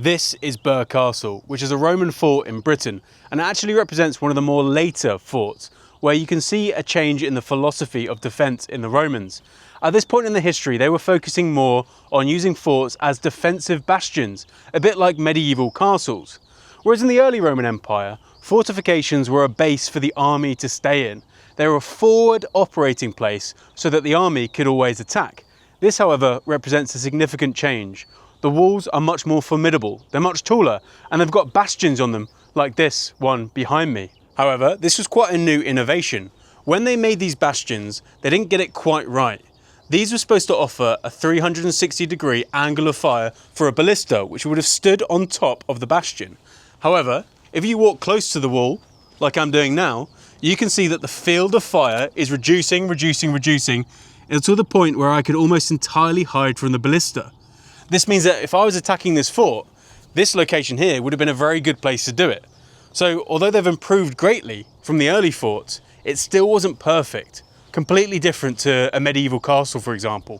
This is Birr Castle, which is a Roman fort in Britain, and it actually represents one of the more later forts, where you can see a change in the philosophy of defence in the Romans. At this point in the history, they were focusing more on using forts as defensive bastions, a bit like medieval castles. Whereas in the early Roman Empire, fortifications were a base for the army to stay in. They were a forward operating place so that the army could always attack. This, however, represents a significant change. The walls are much more formidable, they're much taller, and they've got bastions on them, like this one behind me. However, this was quite a new innovation. When they made these bastions, they didn't get it quite right. These were supposed to offer a 360-degree angle of fire for a ballista, which would have stood on top of the bastion. However, if you walk close to the wall, like I'm doing now, you can see that the field of fire is reducing until the point where I could almost entirely hide from the ballista. This means that if I was attacking this fort, this location here would have been a very good place to do it. So although they've improved greatly from the early forts, it still wasn't perfect, completely different to a medieval castle, for example.